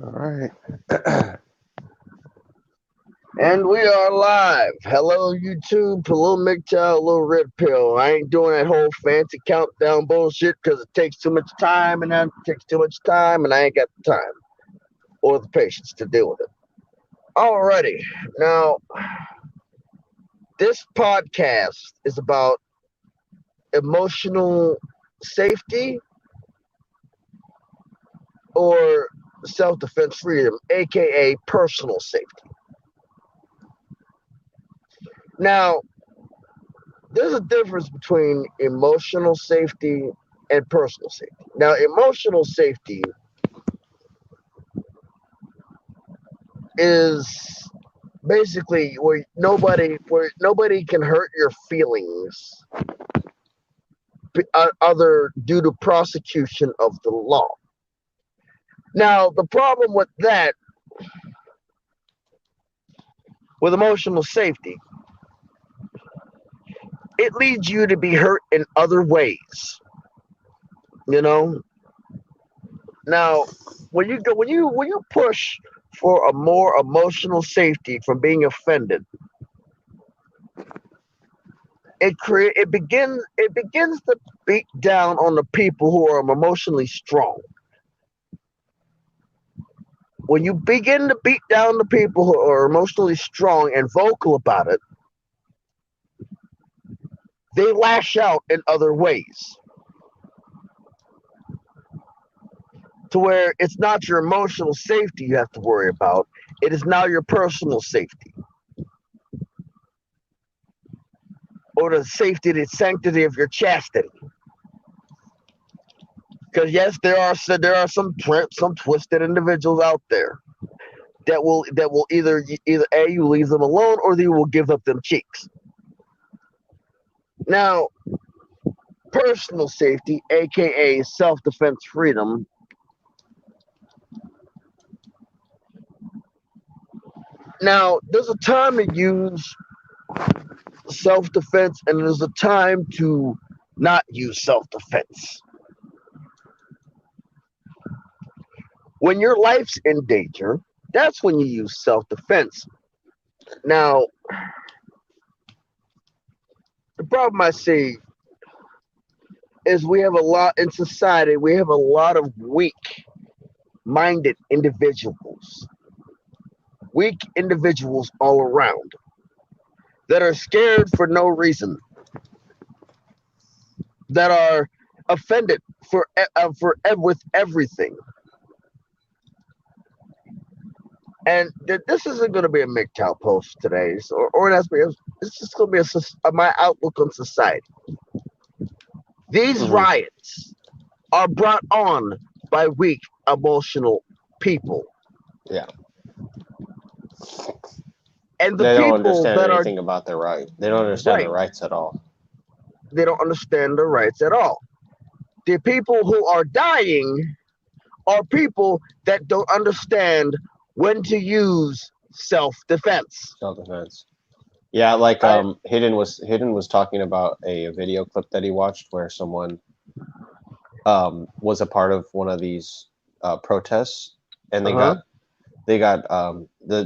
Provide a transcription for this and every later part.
All right. And we are live. Hello, YouTube. Hello, MGTOW. Hello, Red Pill. I ain't doing that whole fancy countdown bullshit because it takes too much time, and that takes too much time, and I ain't got the time or the patience to deal with it. Alrighty. Now, this podcast is about emotional safety or self defense freedom, aka personal safety. Now, there's a difference between emotional safety and personal safety. Now, emotional safety is basically where nobody can hurt your feelings other due to prosecution of the law. Now, the problem with that, with emotional safety, it leads you to be hurt in other ways. You know. Now, when you push for a more emotional safety from being offended, it begins to beat down on the people who are emotionally strong. When you begin to beat down the people who are emotionally strong and vocal about it, they lash out in other ways. To where it's not your emotional safety you have to worry about, it is now your personal safety or the safety, the sanctity of your chastity. Because yes, there are some twisted individuals out there that will either a you leave them alone or they will give up them cheeks. Now, personal safety, aka self defense freedom. Now, there's a time to use self defense and there's a time to not use self defense. When your life's in danger, that's when you use self defense. Now, the problem I see is we have a lot in society, we have a lot of weak minded individuals, weak individuals all around that are scared for no reason, that are offended with everything. And this isn't going to be a MGTOW post today, or it has to be. It's just going to be my outlook on society. These Hmm. riots are brought on by weak, emotional people, Yeah. and the They don't people understand that are anything about their right. They don't understand right. their rights at all. They don't understand their rights at all. The people who are dying are people that don't understand when to use self defense. Self defense. Yeah, like I Hidden was talking about a video clip that he watched where someone was a part of one of these protests, and uh huh.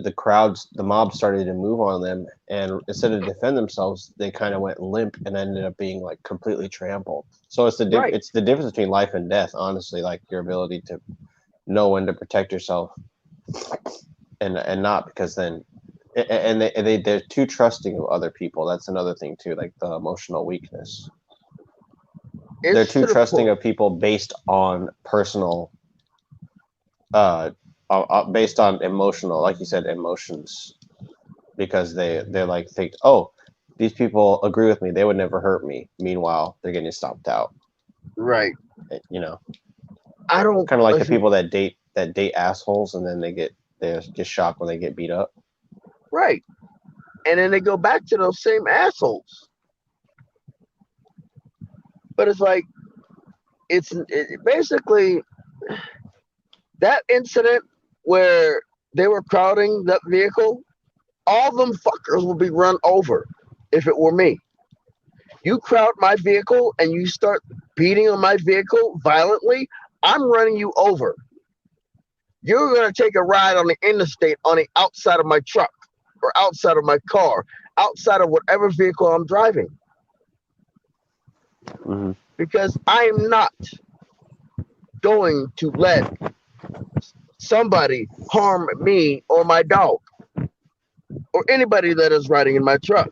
the crowds, the mob started to move on them, and instead of defend themselves, they kind of went limp and ended up being like completely trampled. So Right. it's the difference between life and death, honestly, like your ability to know when to protect yourself and not, because then they're too trusting of other people. That's another thing too, like the emotional weakness. They're It's too to the trusting point. of people based on personal uh, based on emotional, like you said, emotions, because they're like think, oh, these people agree with me, they would never hurt me, meanwhile they're getting stomped out. Right. You know, I don't. kind of like the Listen. people that date assholes, and then they're just shocked when they get beat up. Right. And then they go back to those same assholes. But it's like basically that incident where they were crowding that vehicle. All them fuckers would be run over if it were me. You crowd my vehicle and you start beating on my vehicle violently, I'm running you over. You're going to take a ride on the interstate on the outside of my truck or outside of my car, outside of whatever vehicle I'm driving, Hmm. because I am not going to let somebody harm me or my dog or anybody that is riding in my truck.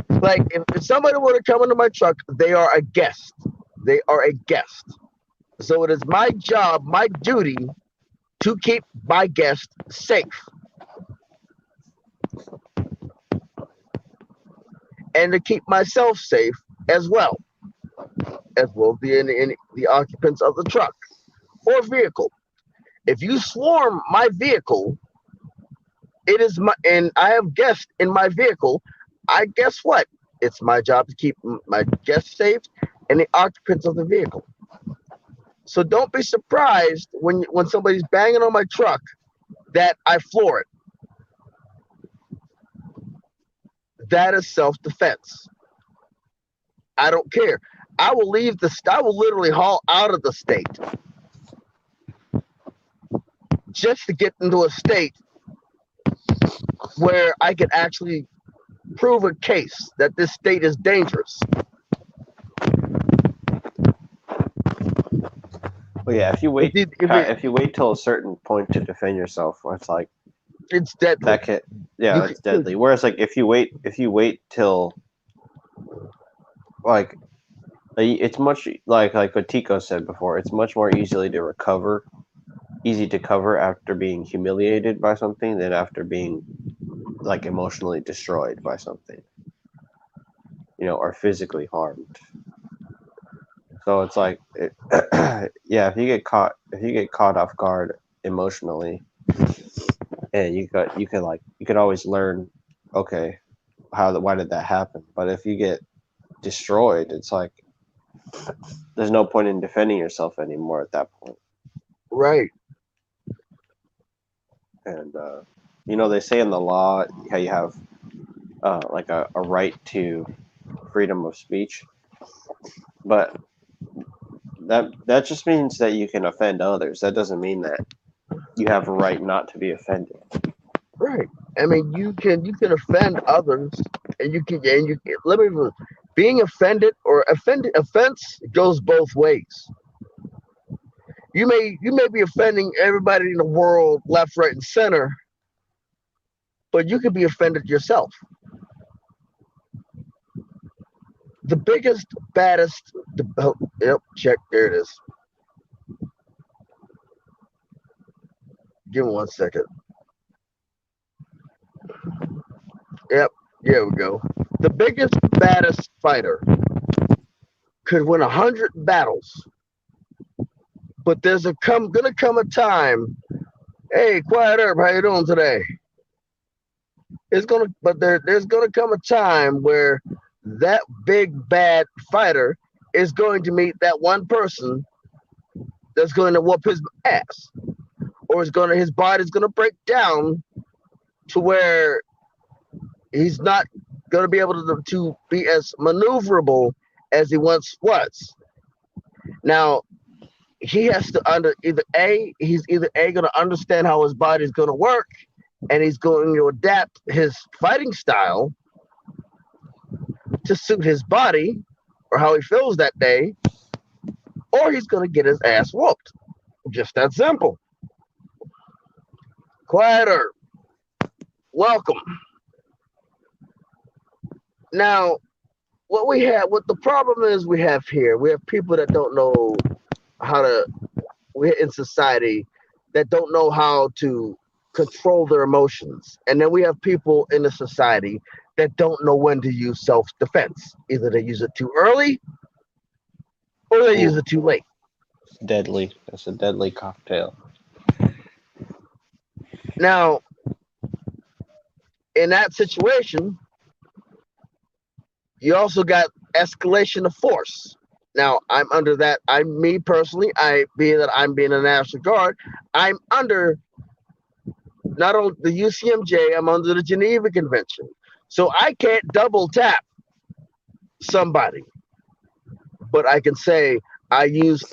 Like if somebody were to come into my truck, they are a guest. They are a guest. So it is my job, my duty to keep my guest safe and to keep myself safe as well, as well as the occupants of the truck or vehicle. If you swarm my vehicle, it is my and I have guests in my vehicle. I guess what? It's my job to keep my guests safe and the occupants of the vehicle. So don't be surprised when somebody's banging on my truck that I floor it. That is self-defense. I don't care. I will leave the. I will literally haul out of the state just to get into a state where I can actually prove a case that this state is dangerous. Well, yeah. If you wait till a certain point to defend yourself, it's like It's deadly. that can, yeah, it's deadly. Whereas, like, if you wait till like it's much like what Tico said before. It's much more easy to cover after being humiliated by something than after being like emotionally destroyed by something, or physically harmed. So it's like, yeah, if you get caught off guard emotionally, and you could always learn, okay, why did that happen? But if you get destroyed, it's like there's no point in defending yourself anymore at that point. Right. And they say in the law how you have like a right to freedom of speech, but that just means that you can offend others. That doesn't mean that you have a right not to be offended. Right. I mean, you can offend others, and let me. Being offended or offended offense goes both ways. You may be offending everybody in the world, left, right, and center, but you could be offended yourself. The biggest, baddest. Yep. Check. There it is. Give me 1 second. Yep. Here we go. The biggest, baddest fighter could win 100 battles, but gonna come a time. Hey, Quiet Herb, how you doing today? There's gonna come a time where that big bad fighter is going to meet that one person that's going to whoop his ass, or his body's gonna break down to where he's not going to be able to be as maneuverable as he once was. Now, he has to he's either going to understand how his body's going to work, and he's going to adapt his fighting style to suit his body or how he feels that day, or he's going to get his ass whooped. Just that simple. Quieter. Welcome. Now, what the problem is we have people that don't know how to, we're in society that don't know how to control their emotions. And then we have people in the society that don't know when to use self-defense. Either they use it too early or they use it too late. It's deadly. That's a deadly cocktail. Now, in that situation, you also got escalation of force. Now, I'm under that. Me personally, I'm being a National Guard, I'm under not only the UCMJ, I'm under the Geneva Convention. So I can't double tap somebody, but I can say I use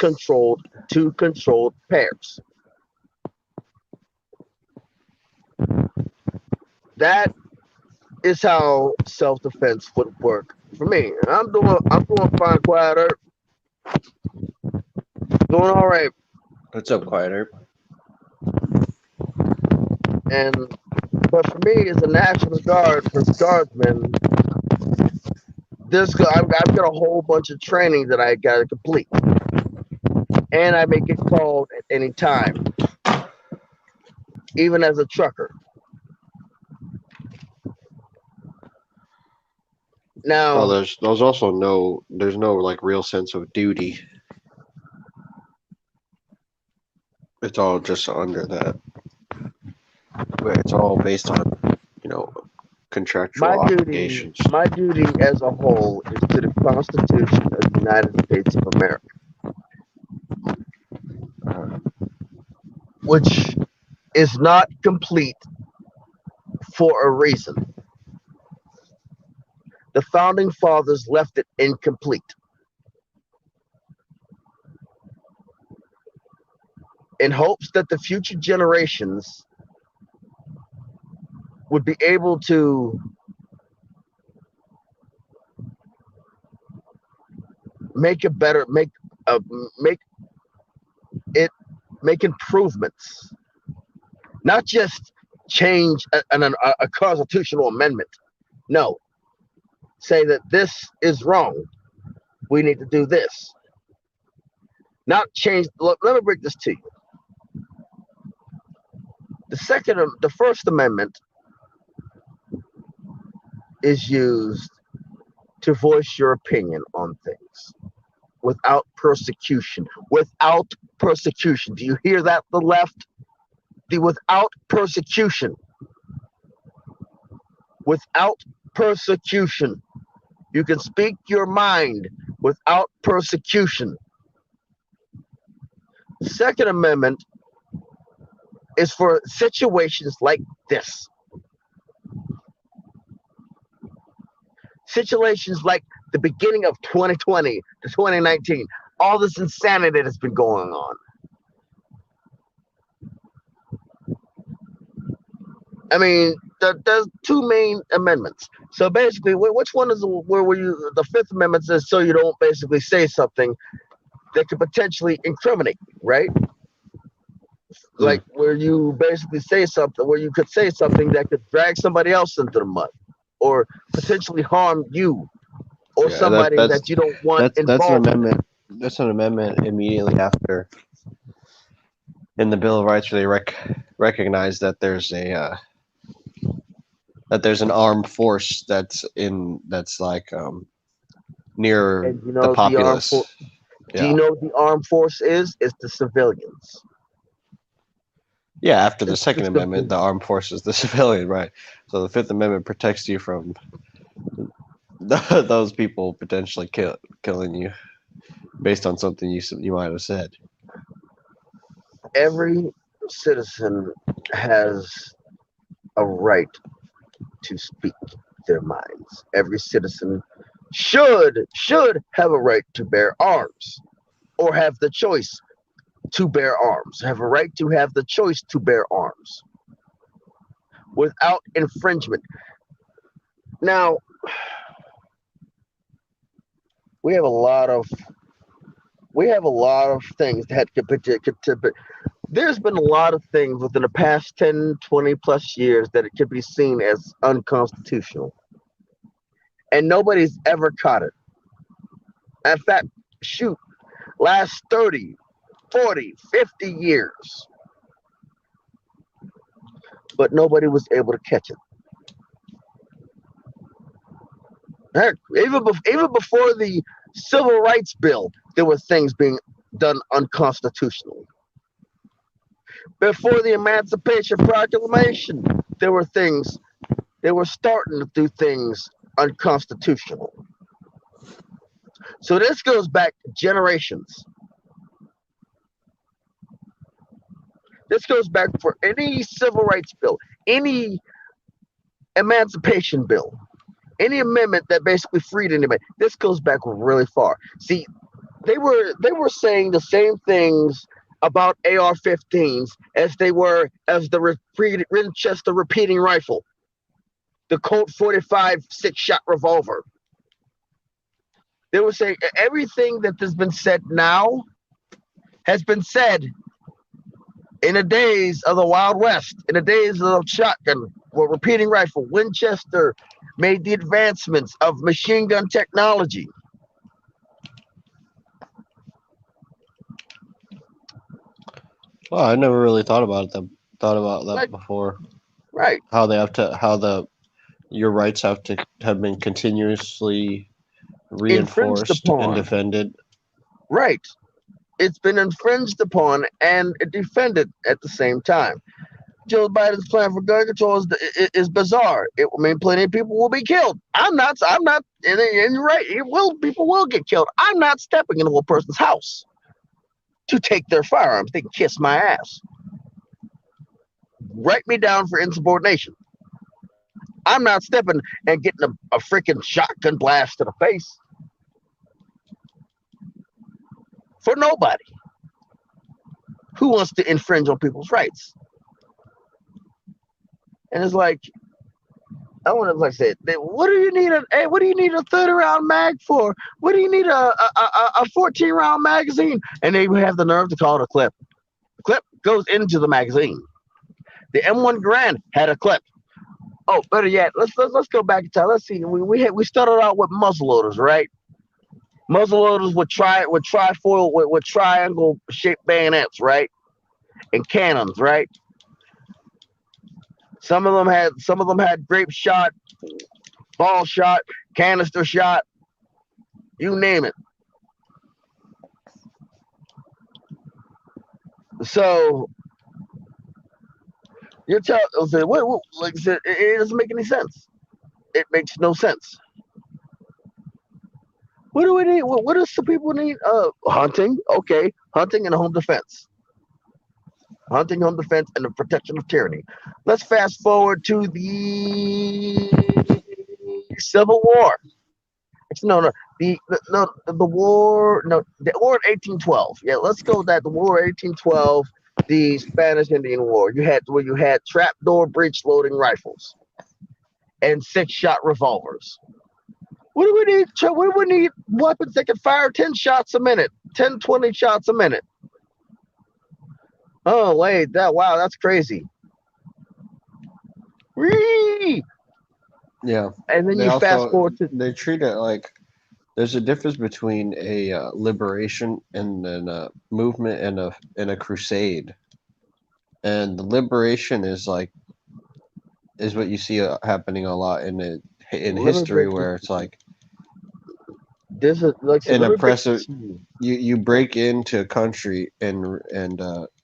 two controlled pairs. That is how self-defense would work for me. And I'm doing fine, Quiet Earth. Doing all right. What's up, Quieter? But for me, as a National Guardsman, I've got a whole bunch of training that I got to complete, and I may get called at any time, even as a trucker. Now, Well, there's also there's no like real sense of duty. It's all just under that. It's all based on, contractual obligations. my duty as a whole is to the Constitution of the United States of America, which is not complete for a reason. The founding fathers left it incomplete. In hopes that the future generations would be able to make improvements, not just change a constitutional amendment. No, say that this is wrong. We need to do this. Not change. Look, let me break this to you. The First Amendment is used to voice your opinion on things without persecution. Without persecution. Do you hear that, the left? Without persecution. Without persecution. You can speak your mind without persecution. The Second Amendment is for situations like this. Situations like the beginning of 2020 to 2019, all this insanity that's been going on. I mean, there's two main amendments. So basically, which one is the Fifth Amendment says so you don't basically say something that could potentially incriminate, right? Like where you basically say something, where you could say something that could drag somebody else into the mud, or potentially harm you, or somebody that you don't want involved. That's an amendment. That's an amendment immediately after in the Bill of Rights where they recognize that there's an armed force that's like near the populace. Do you know what the armed force is? It's the civilians. Yeah, after the Second Amendment, the armed force is the civilian, right? So the Fifth Amendment protects you from those people potentially killing you based on something you might have said. Every citizen has a right to speak their minds. Every citizen should have a right to bear arms, or have the choice to bear arms. Have a right to have the choice to bear arms without infringement. Now, we have a lot of things that could. There's been a lot of things within the past 10, 20 plus years that it could be seen as unconstitutional. And nobody's ever caught it. In fact, shoot, last 30, 40, 50 years. But nobody was able to catch it. Heck, even before the Civil Rights Bill, there were things being done unconstitutionally. Before the Emancipation Proclamation, they were starting to do things unconstitutional. So this goes back generations. This goes back for any civil rights bill, any emancipation bill, any amendment that basically freed anybody. This goes back really far. See, they were saying the same things about AR-15s as the Winchester repeating rifle, the Colt 45 six-shot revolver. They were saying everything that has been said now has been said in the days of the Wild West, in the days of the shotgun or repeating rifle. Winchester made the advancements of machine gun technology. Well, I never really thought about that Like, before. right. How your rights have been continuously Infringed reinforced and upon. defended. Right. It's been infringed upon and defended at the same time. Joe Biden's plan for gun control is bizarre. Plenty of people will be killed. I'm not, and you're right, people will get killed. I'm not stepping into a person's house to take their firearms. They can kiss my ass. Write me down for insubordination. I'm not stepping and getting a freaking shotgun blast to the face. For nobody. Who wants to infringe on people's rights? And it's like, I want to, like I said, what do you need a 30-round mag for? What do you need a 14-round magazine? And they have the nerve to call it a clip. The clip goes into the magazine. The M1 Garand had a clip. Oh, better yet, let's go back in time. Let's see. We started out with muzzleloaders, right? Muzzleloaders with trifoil with triangle shaped bayonets, right? And cannons, right? Some of them had grape shot, ball shot, canister shot, you name it. So you're telling, like I said, it doesn't make any sense. It makes no sense. What do we need? What does the people need? Hunting, okay, hunting and home defense. Hunting, home defense, and the protection of tyranny. Let's fast forward to the Civil War. No, the war. No, the war in 1812. Yeah, let's go with that. The war in 1812, the Spanish Indian War. You had trapdoor breech loading rifles and six-shot revolvers. What do we need? What do we need? Weapons that can fire 10 shots a minute, 10, 20 shots a minute. Oh wait, wow, that's crazy. Whee! Yeah. And then you fast forward to they treat it like there's a difference between a liberation and then a movement and a crusade. And the liberation is what you see happening a lot in history, where it's like this is like an oppressive. You break into a country and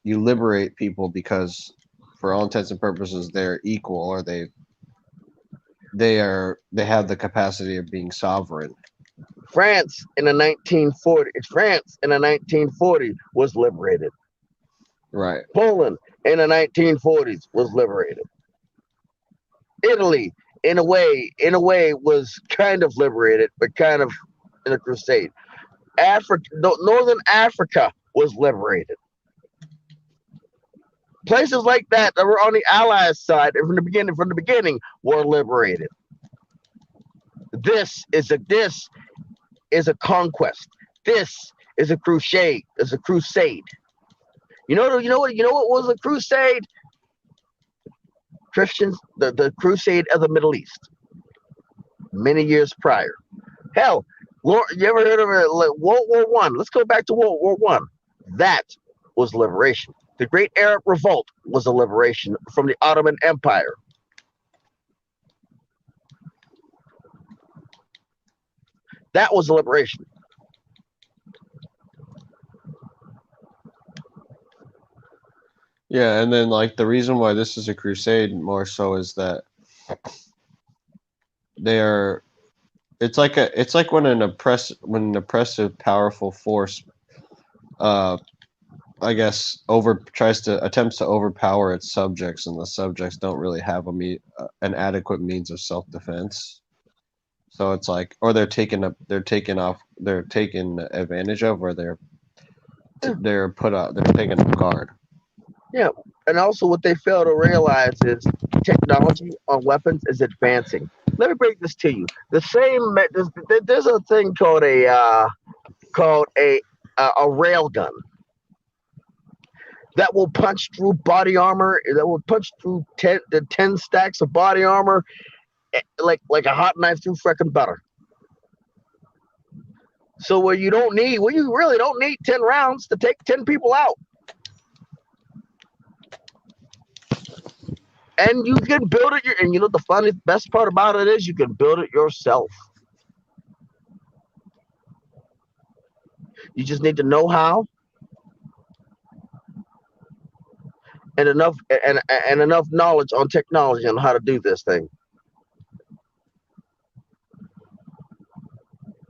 you liberate people because, for all intents and purposes, they're equal, or they have the capacity of being sovereign. France in the 1940s was liberated. Right. Poland in the 1940s was liberated. Italy, in a way, was kind of liberated, but kind of in a crusade. Northern Africa was liberated. Places like that were on the Allies' side from the beginning, were liberated. This is a conquest. This is a crusade. It's a crusade. You know what was a crusade? Christians, the crusade of the Middle East, many years prior. Hell, you ever heard of World War One? Let's go back to World War One. That was liberation. The Great Arab Revolt was a liberation from the Ottoman Empire. That was a liberation. Yeah, and then like the reason why this is a crusade more so is that it's like when an oppressive powerful force I guess attempts to overpower its subjects, and the subjects don't really have an adequate means of self-defense. So it's like, or they're taken advantage of, or they're put out, they're taken off guard. Yeah, and also what they fail to realize is technology on weapons is advancing. Let me break this to you. There's a thing called a rail gun that will punch through body armor. That will punch through 10 stacks of body armor like a hot knife through freaking butter. So where you really don't need 10 rounds to take 10 people out. And you can build it, and you know the best part about it is you can build it yourself. You just need to know how and enough knowledge on technology on how to do this thing.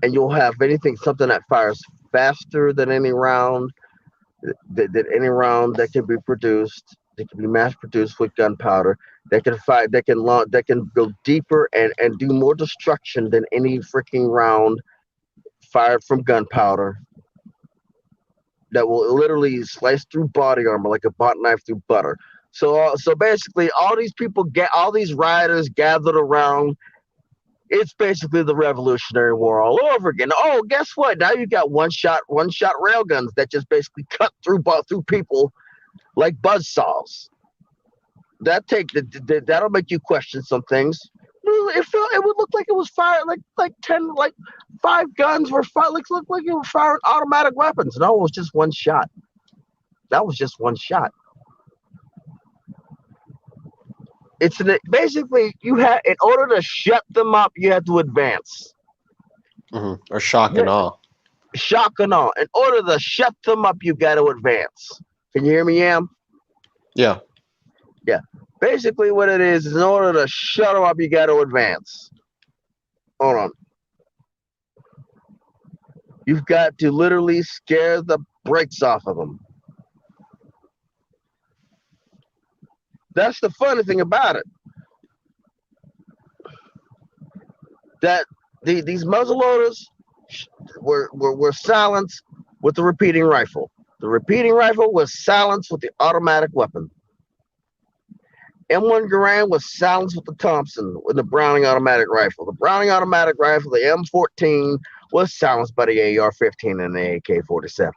And you'll have something that fires faster than any round, any round that can be produced, that can be mass produced with gunpowder, that can fire, that can go deeper and do more destruction than any freaking round fired from gunpowder. That will literally slice through body armor like a hot knife through butter. So basically, all these riders gathered around. It's basically the Revolutionary War all over again. Oh, guess what? Now you got one shot railguns that just basically cut through people like buzzsaws. That'll make you question some things. It would look like it was fired like 5 guns were fired. Looked like it was firing automatic weapons. No, it was just one shot. That was just one shot. Basically in order to shut them up, you had to advance. Or shock and awe. Shock and awe. In order to shut them up, you got to advance. Can you hear me, Yam? Yeah. Yeah. Basically, what it is in order to shut them up, you got to advance. Hold on. You've got to literally scare the brakes off of them. That's the funny thing about it. That these muzzleloaders were silenced with the repeating rifle. The repeating rifle was silenced with the automatic weapon. M1 Garand was silenced with the Thompson, with the Browning automatic rifle. The Browning automatic rifle, the M14, was silenced by the AR-15 and the AK-47.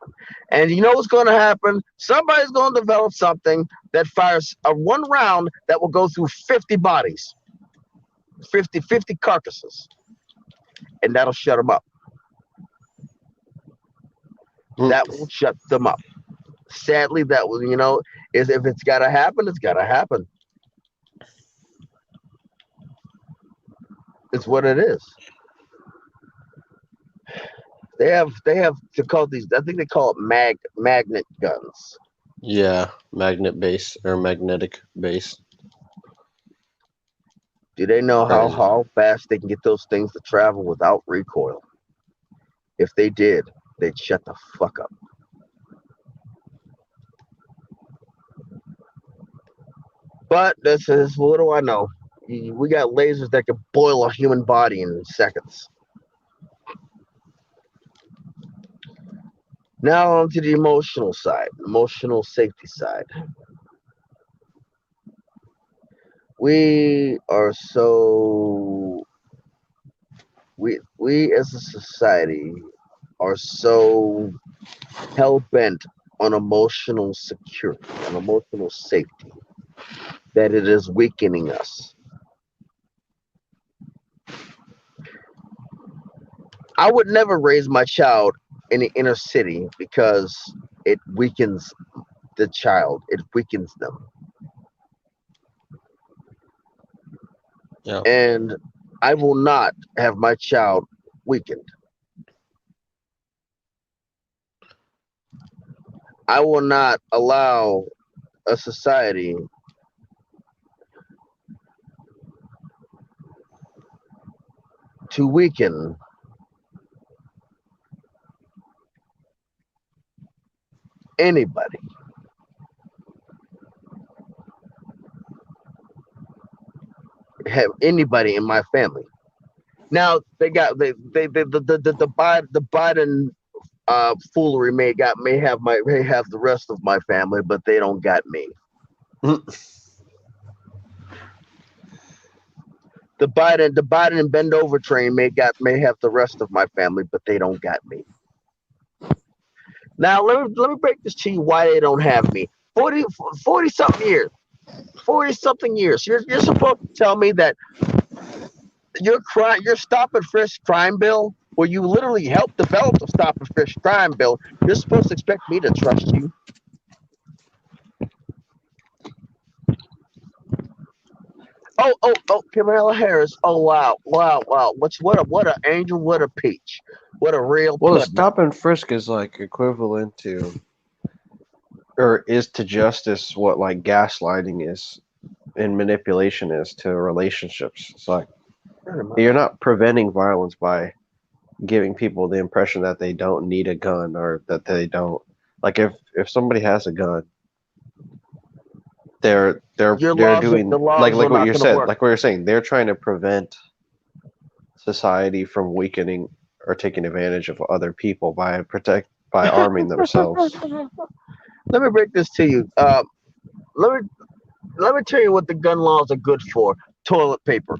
And you know what's going to happen? Somebody's going to develop something that fires one round that will go through 50 bodies, 50 carcasses, and that'll shut them up. That will shut them up. Sadly, that was, is if it's got to happen, it's got to happen. It's what it is. They have to call these. I think they call it magnet guns. Yeah, magnet base or magnetic base. Do they know how fast they can get those things to travel without recoil? If they did, they'd shut the fuck up. But this is, what do I know? We got lasers that can boil a human body in seconds. Now on to the emotional side, emotional safety side. We as a society are so hell-bent on emotional security, on emotional safety, that it is weakening us. I would never raise my child in the inner city because it weakens the child. It weakens them. Yeah. And I will not have my child weakened. I will not allow a society to weaken anybody. Have anybody in my family. Now they got the Biden foolery may have the rest of my family, but they don't got me. The Biden and bend over train may have the rest of my family, but they don't got me. Now let me break this to you why they don't have me. 40 something years. 40 something years. You're supposed to tell me that your stop and frisk crime bill, where you literally helped develop the stop and frisk crime bill, you're supposed to expect me to trust you. Oh, Kamala Harris. Oh wow. What a angel, what a peach. What a real Well, the pud. stop and frisk is like equivalent to, or is to justice what like gaslighting is and manipulation is to relationships. It's like you're not preventing violence by giving people the impression that they don't need a gun or that they don't like if somebody has a gun, they're doing The laws like are what not you gonna said, work. like what you're saying, they're trying to prevent society from weakening or taking advantage of other people by arming themselves. Let me break this to you. Let me tell you what the gun laws are good for. Toilet paper.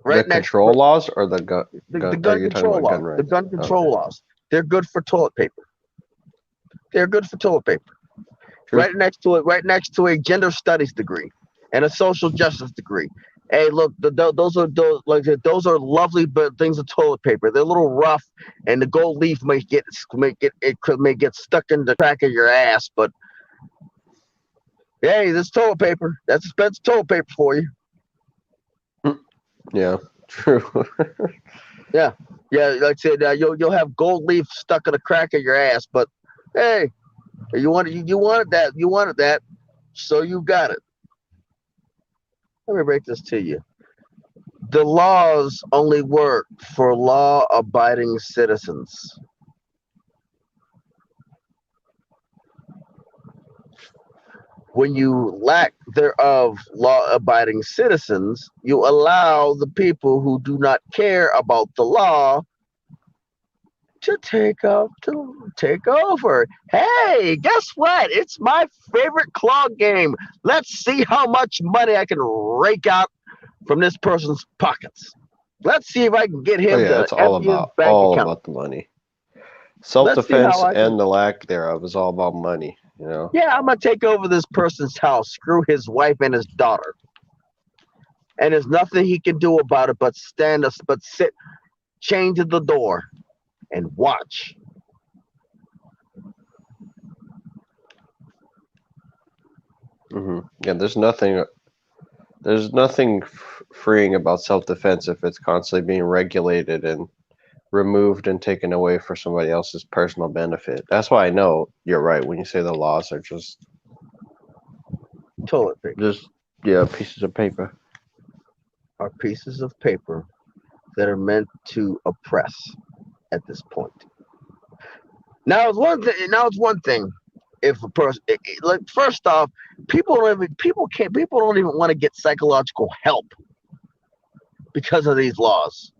The Right next control laws or the gun the are gun you talking control about laws. gun The rights? gun control Okay. laws. They're good for toilet paper. They're good for toilet paper. True. Right next to a gender studies degree and a social justice degree. Hey, look, those are lovely things of toilet paper. They're a little rough, and the gold leaf may get stuck in the crack of your ass. But hey, this toilet paper, that's expensive toilet paper for you. Yeah, true. Yeah, like I said, you'll have gold leaf stuck in the crack of your ass. But hey, you wanted that, so you got it. Let me break this to you. The laws only work for law-abiding citizens. When you lack thereof law-abiding citizens, you allow the people who do not care about the law to take over. Hey, guess what? It's my favorite claw game. Let's see how much money I can rake out from this person's pockets. Let's see if I can get Oh him yeah, to it's empty his bank all account. about the money. Let's see how Self-defense I can. and the lack thereof is all about money, you know. Yeah, I'm gonna take over this person's house, screw his wife and his daughter, and there's nothing he can do about it but sit, chained to the door, and watch. Yeah, there's nothing freeing about self-defense if it's constantly being regulated and removed and taken away for somebody else's personal benefit. That's why I know you're right when you say the laws are just Toilet paper pieces of paper. are pieces of paper that are meant to oppress at this point. Now it's one thing if a person like first off, people don't even want to get psychological help because of these laws.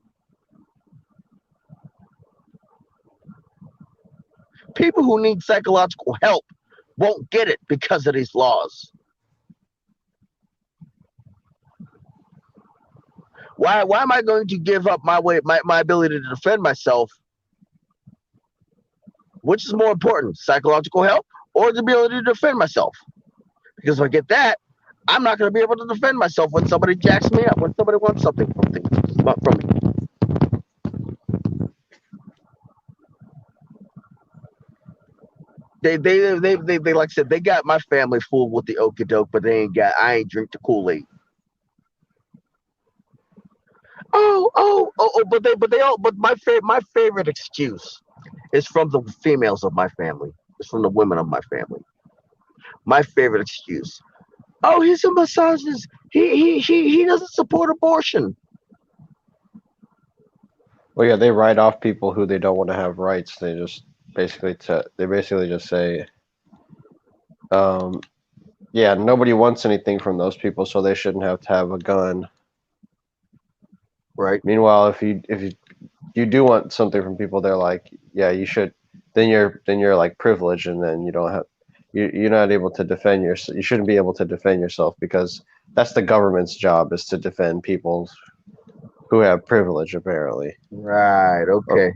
People who need psychological help won't get it because of these laws. Why am I going to give up my ability to defend myself? Which is more important, psychological help or the ability to defend myself? Because if I get that, I'm not going to be able to defend myself when somebody jacks me up, when somebody wants something from me. They like I said, they got my family fooled with the okie doke, but I ain't drink the Kool-Aid. But my favorite excuse is from the females of my family. It's from the women of my family. My favorite excuse. Oh, he's a misogynist. He doesn't support abortion. Well, yeah, they write off people who they don't want to have rights. They just basically just say, Yeah, nobody wants anything from those people, so they shouldn't have to have a gun. Right. Meanwhile, if you do want something from people, they're like, yeah, you should. Then you're like privileged, and then you don't have you're not able to defend yourself. You shouldn't be able to defend yourself because that's the government's job is to defend people who have privilege, apparently. Right. Okay.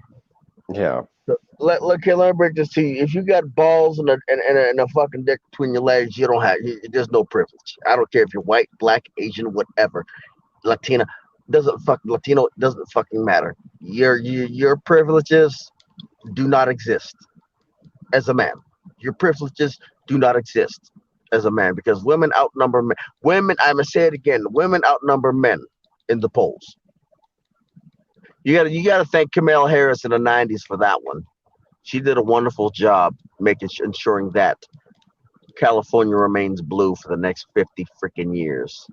Yeah. Let me break this to you. If you got balls and a fucking dick between your legs, you don't have. There's no privilege. I don't care if you're white, black, Asian, whatever, Latina. Latino doesn't fucking matter. Your privileges do not exist as a man. Your privileges do not exist as a man because women outnumber men. Women, I'm gonna say it again. Women outnumber men in the polls. You gotta thank Kamala Harris in the '90s for that one. She did a wonderful job ensuring that California remains blue for the next 50 freaking years.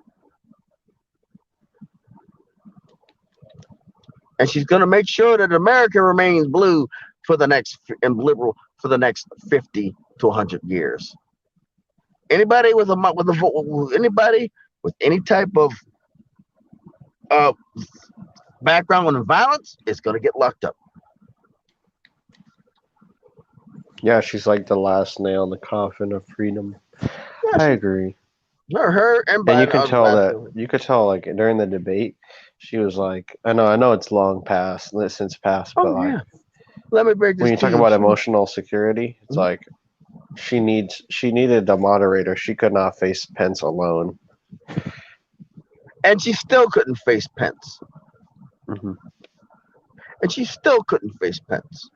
And she's going to make sure that America remains blue for the next and liberal for the next 50 to 100 years. Anybody anybody with any type of uh, background in violence is going to get locked up. Yeah, she's like the last nail in the coffin of freedom. I agree. Her and And Biden. you could tell like during the debate, she was like, I know it's long past, since passed, but like Let me break this when you to talk you. about emotional security, it's Mhm. like she needed a moderator. She could not face Pence alone. And she still couldn't face Pence. Hmm. And she still couldn't face Pence.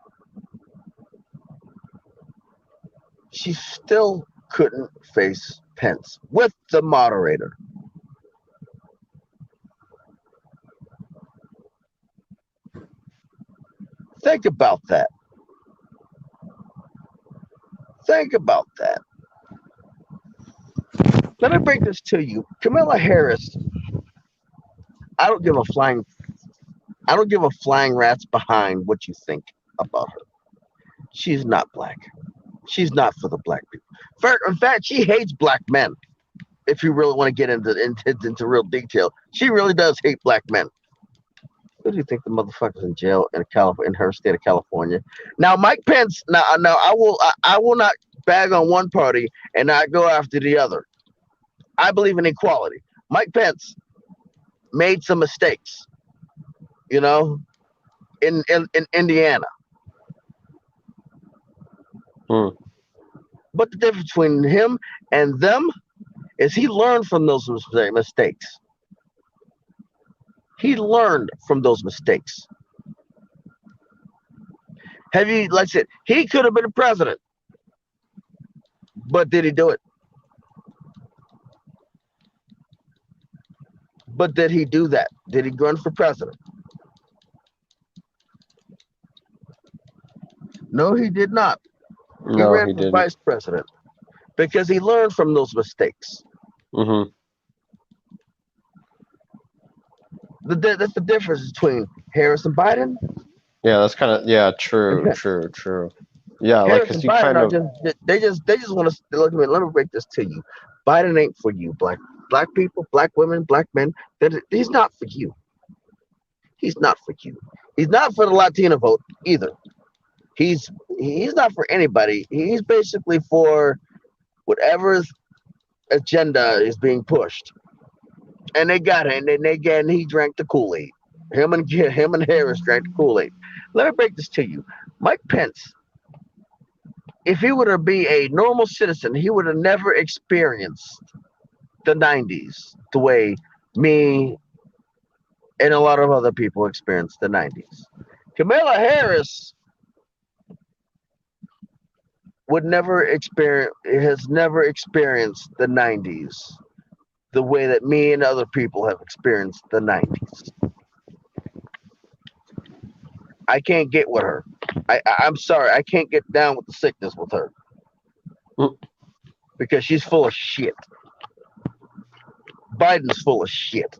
She still couldn't face Pence with the moderator. Think about that. Think about that. Let me break this to you. Kamala Harris, I don't give a flying rat's behind what you think about her. She's not black. She's not for the black people. In fact, she hates black men. If you really want to get into real detail, she really does hate black men. Who do you think the motherfucker's in jail in her state of California? Now, Mike Pence. Now, I will not bag on one party and not go after the other. I believe in equality. Mike Pence made some mistakes, you know, in Indiana. Hmm. But the difference between him and them is he learned from those mistakes. He learned from those mistakes. Like I said, he could have been a president, but did he do it? But did he do that? Did he run for president? No, he did not. He No, ran he for didn't. vice president because he learned from those mistakes. Hmm. That's the difference between Harris and Biden. Yeah, that's kind of true. Yeah, like Harris because and you Biden kind are of just want to look at me. Let me break this to you. Biden ain't for you, black people, black women, black men. He's not for you. He's not for you. He's not for the Latino vote either. He's not for anybody. He's basically for whatever agenda is being pushed. And they got it. And he drank the Kool-Aid. Him and Harris drank the Kool-Aid. Let me break this to you. Mike Pence, if he were to be a normal citizen, he would have never experienced the '90s the way me and a lot of other people experienced the '90s. Kamala Harris has never experienced the '90s the way that me and other people have experienced the '90s. I can't get with her. I'm sorry, I can't get down with the sickness with her because she's full of shit. Biden's full of shit,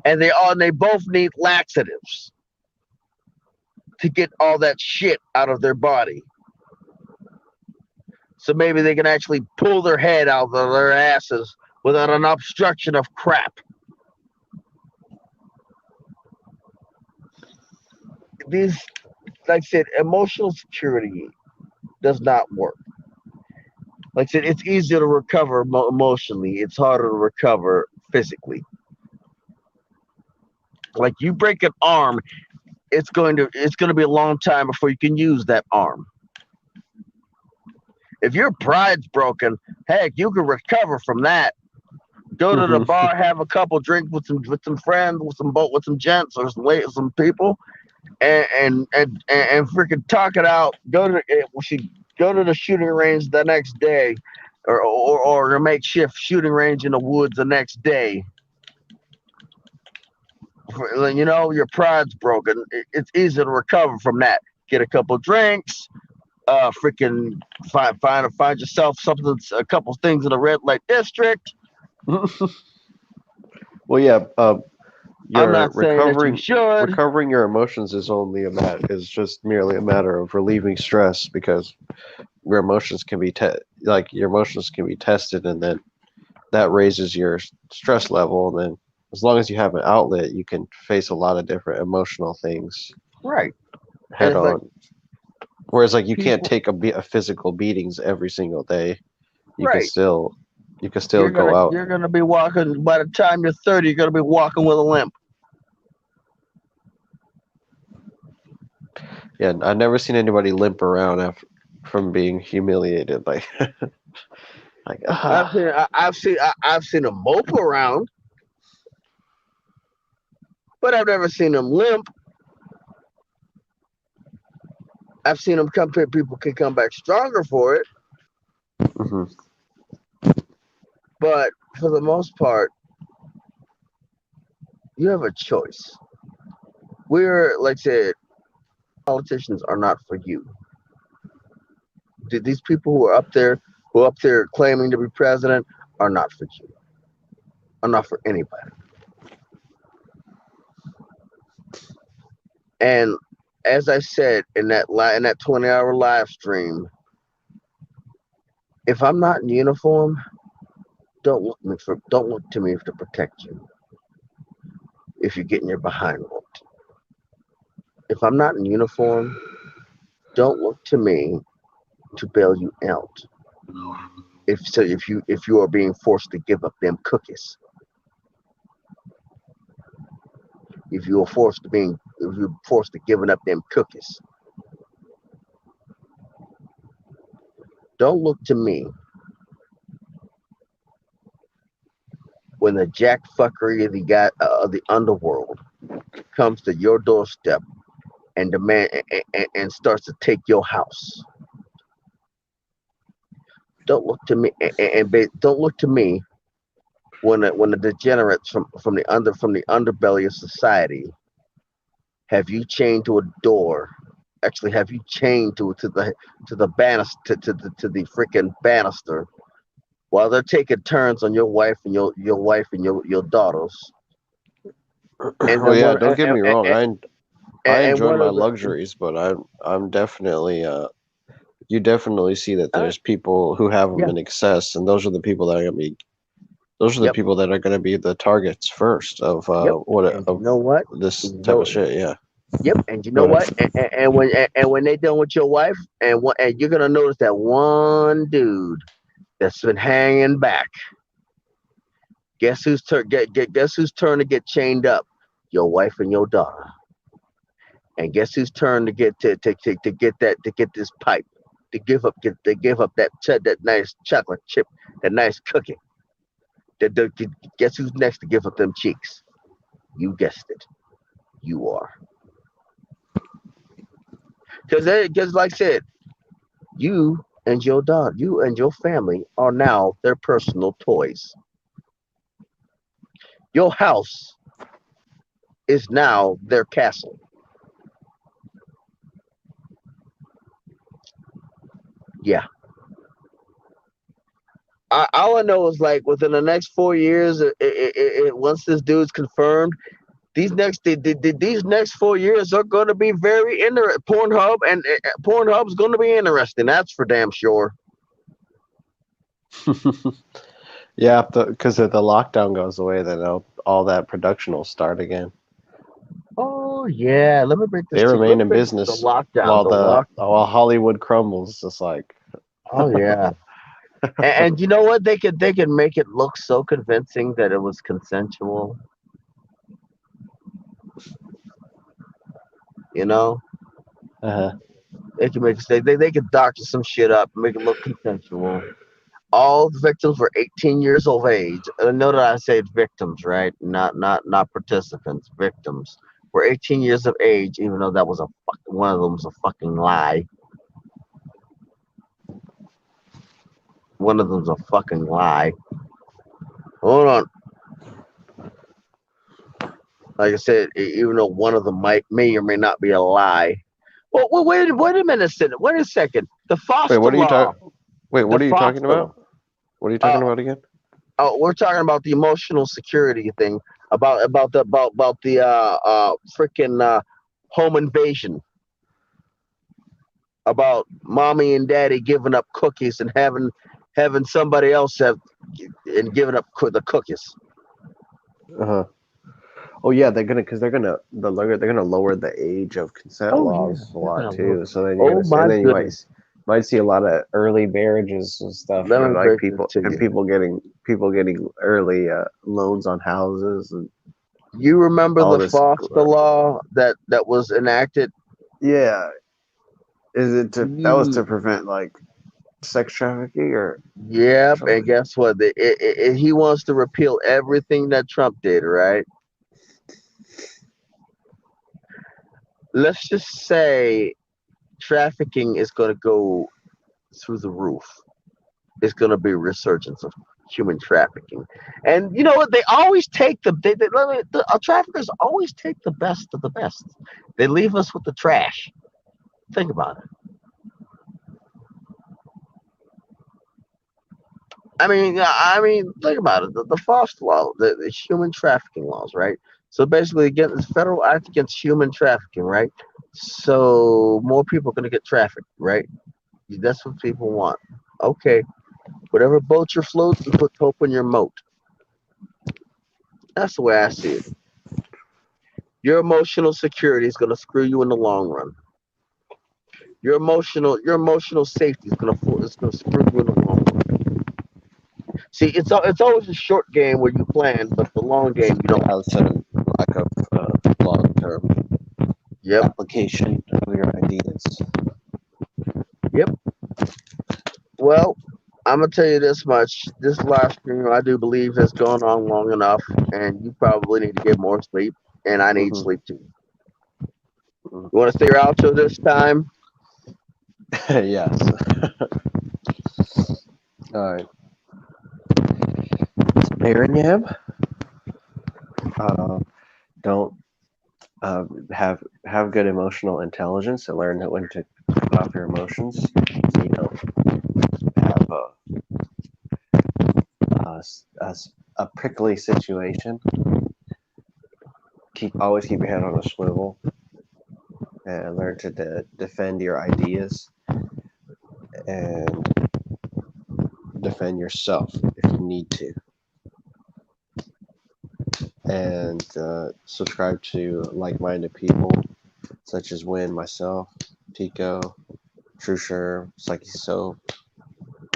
and they both need laxatives to get all that shit out of their body. so maybe they can actually pull their head out of their asses without an obstruction of crap. These, like I said, emotional security does not work. Like I said, it's easier to recover emotionally. It's harder to recover physically. Like you break an arm, it's going to be a long time before you can use that arm. If your pride's broken, heck, you can recover from that. Go to the bar, have a couple drinks with some friends, with some gents or some people, and freaking talk it out. Go to the shooting range the next day, or a makeshift shooting range in the woods the next day. You know your pride's broken. It's easy to recover from that. Get a couple drinks, freaking find yourself a couple things in the red light district. Well, yeah. I'm not saying that you should. Recovering your emotions is just merely a matter of relieving stress, because your emotions can be tested, and then that raises your stress level. And then as long as you have an outlet, you can face a lot of different emotional things Right. head on. Like, whereas like you can't take a physical beatings every single day. You right. can still go out. You're gonna be walking. By the time you're 30, you're gonna be walking with a limp. Yeah, I've never seen anybody limp around from being humiliated. Like, I've seen them mope around, but I've never seen them limp. I've seen them people can come back stronger for it. Mm-hmm. But for the most part, you have a choice. We're, like I said, politicians are not for you. These people who are up there claiming to be president, are not for you. Are not for anybody. And as I said in that 20-hour live stream, if I'm not in uniform, don't look to me to protect you. If you're getting your behind whooped. If I'm not in uniform, don't look to me to bail you out. If you are being forced to give up them cookies. If you're forced to giving up them cookies. Don't look to me when the jackfuckery of the underworld comes to your doorstep and demand and starts to take your house. Don't look to me don't look to me when the degenerates from the underbelly of society have you chained to a door. Actually, have you chained to the banister to the freaking banister while they're taking turns on your wife and your daughters. And well, yeah, don't get me wrong. I enjoy my luxuries, but I'm definitely you definitely see that there's people who have them in excess, and those are the people that are gonna be people that are gonna be the targets first of this type of shit. Yeah. Yep, and you know what? And when they done with your wife, and you're gonna notice that one dude that's been hanging back. Guess whose turn? Guess whose turn to get chained up? Your wife and your daughter. And guess whose turn to get this pipe? To give up that nice chocolate chip, that nice cookie. Guess who's next to give up them cheeks? You guessed it. You are. Because like I said, you and your daughter, you and your family are now their personal toys. Your house is now their castle. Yeah. All I know is like within the next 4 years, once this dude's confirmed, these next 4 years are going to be very interesting. Pornhub's going to be interesting. That's for damn sure. Yeah, because if the lockdown goes away, then all that production will start again. Oh yeah, let me break this They to you. remain Let's in break the business lockdown. while The lock. Hollywood crumbles. Just like, Oh yeah. And you know what? They could make it look so convincing that it was consensual. You know, uh, they could make they could doctor some shit up, make it look consensual. All the victims were 18 years of age. Note that I said victims, right? Not participants. Victims were 18 years of age, even though that was one of them was a fucking lie. One of them's a fucking lie. Hold on. Like I said, even though one of them may or may not be a lie. Well, wait a minute, wait a second. The wait, foster what are you law, talking? Wait, the what are you talking foster law. about? What are you Uh, talking about again? we're talking about the emotional security thing, about the freaking home invasion, about mommy and daddy giving up cookies and having somebody else have and giving up the cookies. Uh-huh. Oh yeah, they're gonna lower the age of consent Oh yeah, laws a they're lot gonna look. too. So then you're Oh gonna see, my and then you goodness. might see a lot of early marriages and stuff, Let and me like break this to you. people getting early loans on houses and You remember all the this. foster law that was enacted? Yeah, is it that was to You, prevent like sex trafficking or yep. And something? guess what? He wants to repeal everything that Trump did, right? Let's just say trafficking is going to go through the roof. It's going to be a resurgence of human trafficking. And you know what? They always take the traffickers always take the best of the best. They leave us with the trash. Think about it. Think about it. The foster law, the human trafficking laws, right? So basically, again, it's federal act against human trafficking, right? So more people are going to get trafficked, right? That's what people want. Okay, whatever boat you're floating, put hope in your moat. That's the way I see it. Your emotional security is going to screw you in the long run. Your emotional safety is going to screw you in the long run. See, it's always a short game where you plan, but the long game you don't. Yeah, it's a lack of long term Yep, application of your ideas. yep. Well, I'm gonna tell you this much: this live stream, I do believe, has gone on long enough, and you probably need to get more sleep, and I need Hmm. sleep too. You want to stay out till this time? Yes. All right. Marinyam, don't have good emotional intelligence and learn when to cut off your emotions, so you don't have a, a, a prickly situation. Always keep your head on a swivel and learn to defend your ideas and defend yourself if you need to. And subscribe to like-minded people such as Win, myself, Tico, Trusher, Psyche Soap,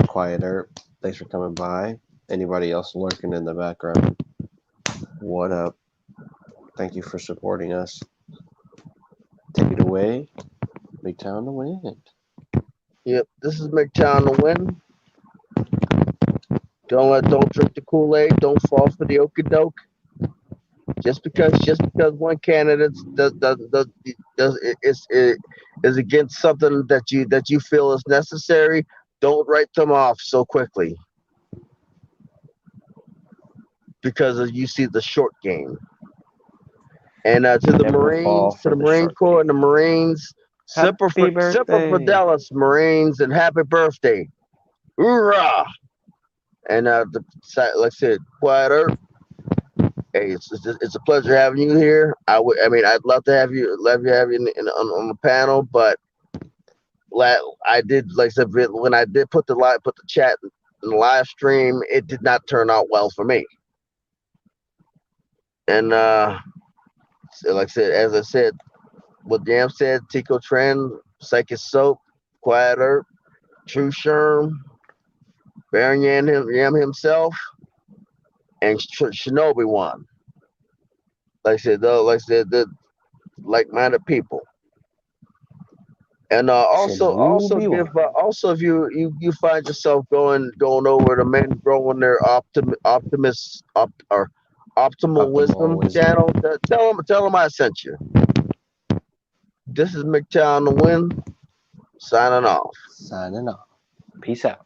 Quiet Earp. Thanks for coming by. Anybody else lurking in the background, what up? Thank you for supporting us. Take it away, McTown to win. Yep. This is McTown to win. Don't drink the Kool-Aid. Don't fall for the okie doke. Just because one candidate is against something that you feel is necessary, don't write them off so quickly because you see the short game. And to the Never fall Marines, to for the the Marine short Corps, game. and the Marines, Happy Semper birthday! Fidelis, Marines, and happy birthday, hoorah! And like I said, Quiet Earth. Hey, it's a pleasure having you here. I'd love to have you, on the panel, but I did, like I said, when I did put the chat in the live stream, it did not turn out well for me. And so like I said, as I said, what Yam said, Tico Trend, Psychic Soap, Quiet Earp, True Sherm, Baron Yam himself, and Shinobi won. Like I said, though, like I said, the like-minded people. And also Shinobi give won. also if you find yourself going over to Men Growing Their or Optimal Wisdom channel, tell them I sent you. This is McTown the Win, signing off. Signing off. Peace out.